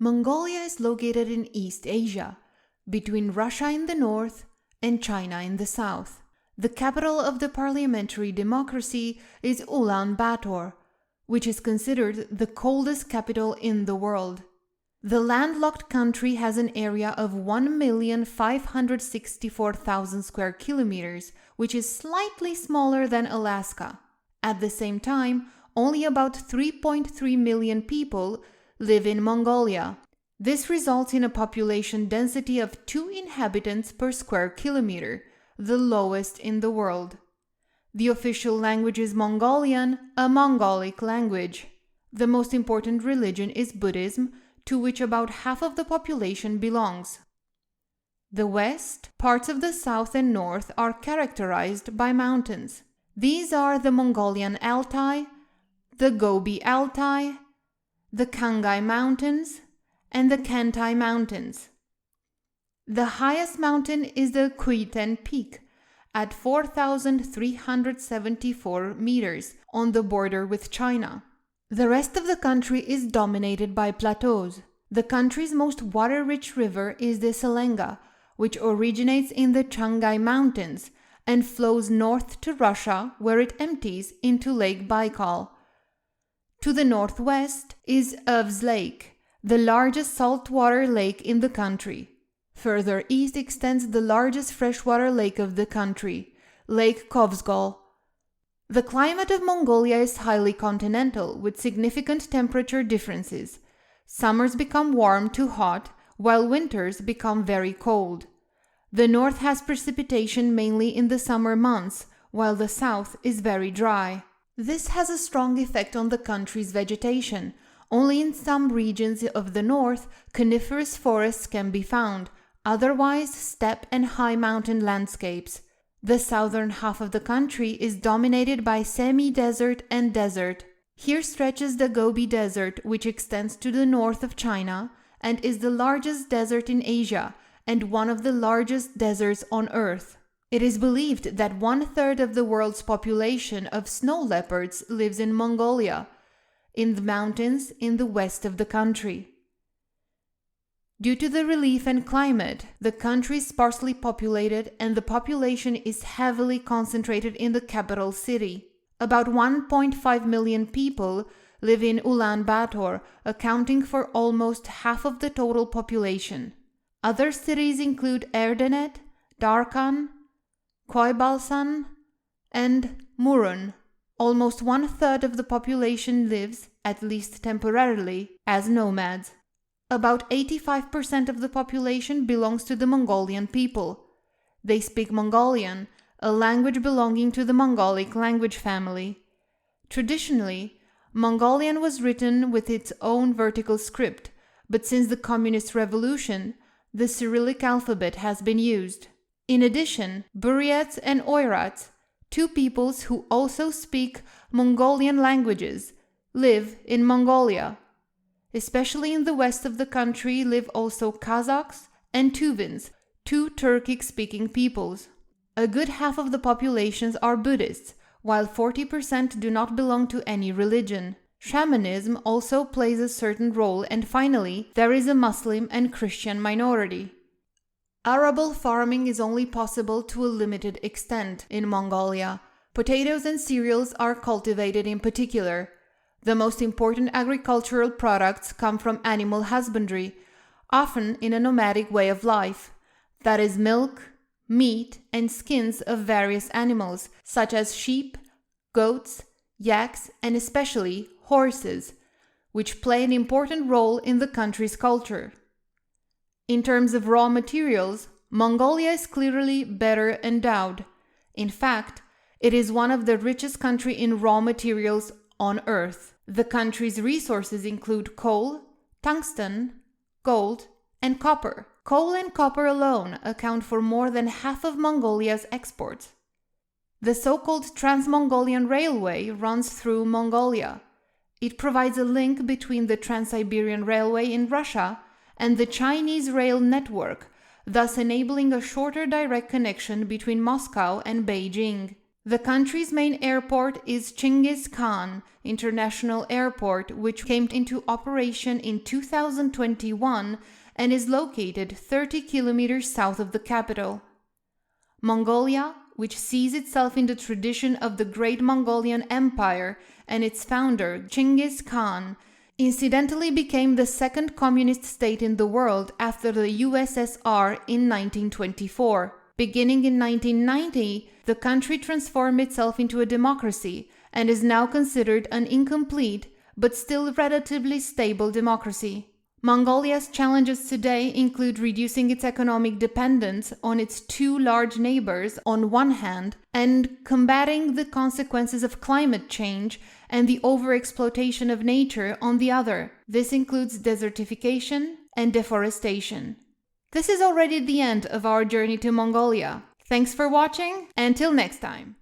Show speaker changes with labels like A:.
A: Mongolia is located in East Asia, between Russia in the north and China in the south. The capital of the parliamentary democracy is Ulaanbaatar, which is considered the coldest capital in the world. The landlocked country has an area of 1,564,000 square kilometers, which is slightly smaller than Alaska. At the same time, only about 3.3 million people live in Mongolia. This results in a population density of 2 inhabitants per square kilometer, the lowest in the world. The official language is Mongolian, a Mongolic language. The most important religion is Buddhism, to which about half of the population belongs. The west, parts of the south and north are characterized by mountains. These are the Mongolian Altai, the Gobi Altai, the Khangai Mountains, and the Khantai Mountains. The highest mountain is the Kuiten Peak at 4,374 meters on the border with China. The rest of the country is dominated by plateaus. The country's most water-rich river is the Selenga, which originates in the Khangai Mountains and flows north to Russia, where it empties into Lake Baikal. To the northwest is Ovs Lake, the largest saltwater lake in the country. Further east extends the largest freshwater lake of the country, Lake Kovsgol. The climate of Mongolia is highly continental, with significant temperature differences. Summers become warm to hot, while winters become very cold. The north has precipitation mainly in the summer months, while the south is very dry. This has a strong effect on the country's vegetation. Only in some regions of the north coniferous forests can be found, otherwise steppe and high mountain landscapes. The southern half of the country is dominated by semi-desert and desert. Here stretches the Gobi Desert, which extends to the north of China and is the largest desert in Asia and one of the largest deserts on Earth. It is believed that 1/3 of the world's population of snow leopards lives in Mongolia, in the mountains in the west of the country. Due to the relief and climate, the country is sparsely populated and the population is heavily concentrated in the capital city. About 1.5 million people live in Ulaanbaatar, accounting for almost half of the total population. Other cities include Erdenet, Darkhan, Khoibalsan, and Murun. Almost 1/3 of the population lives, at least temporarily, as nomads. About 85% of the population belongs to the Mongolian people. They speak Mongolian, a language belonging to the Mongolic language family. Traditionally, Mongolian was written with its own vertical script, but since the Communist Revolution, the Cyrillic alphabet has been used. In addition, Buryats and Oirats, two peoples who also speak Mongolian languages, live in Mongolia. Especially in the west of the country live also Kazakhs and Tuvans, two Turkic-speaking peoples. A good half of the populations are Buddhists, while 40% do not belong to any religion. Shamanism also plays a certain role, and finally, there is a Muslim and Christian minority. Arable farming is only possible to a limited extent in Mongolia. Potatoes and cereals are cultivated in particular. The most important agricultural products come from animal husbandry, often in a nomadic way of life. That is milk, meat, and skins of various animals, such as sheep, goats, yaks, and especially horses, which play an important role in the country's culture. In terms of raw materials, Mongolia is clearly better endowed. In fact, it is one of the richest countries in raw materials on Earth. The country's resources include coal, tungsten, gold, and copper. Coal and copper alone account for more than half of Mongolia's exports. The so-called Trans-Mongolian Railway runs through Mongolia. It provides a link between the Trans-Siberian Railway in Russia and the Chinese rail network, thus enabling a shorter direct connection between Moscow and Beijing. The country's main airport is Chinggis Khan International Airport, which came into operation in 2021 and is located 30 kilometers south of the capital. Mongolia, which sees itself in the tradition of the Great Mongolian Empire and its founder, Chinggis Khan, incidentally became the second communist state in the world after the USSR in 1924. Beginning in 1990, the country transformed itself into a democracy and is now considered an incomplete but still relatively stable democracy. Mongolia's challenges today include reducing its economic dependence on its two large neighbors on one hand and combating the consequences of climate change and the overexploitation of nature on the other. This includes desertification and deforestation. This is already the end of our journey to Mongolia. Thanks for watching. Until next time.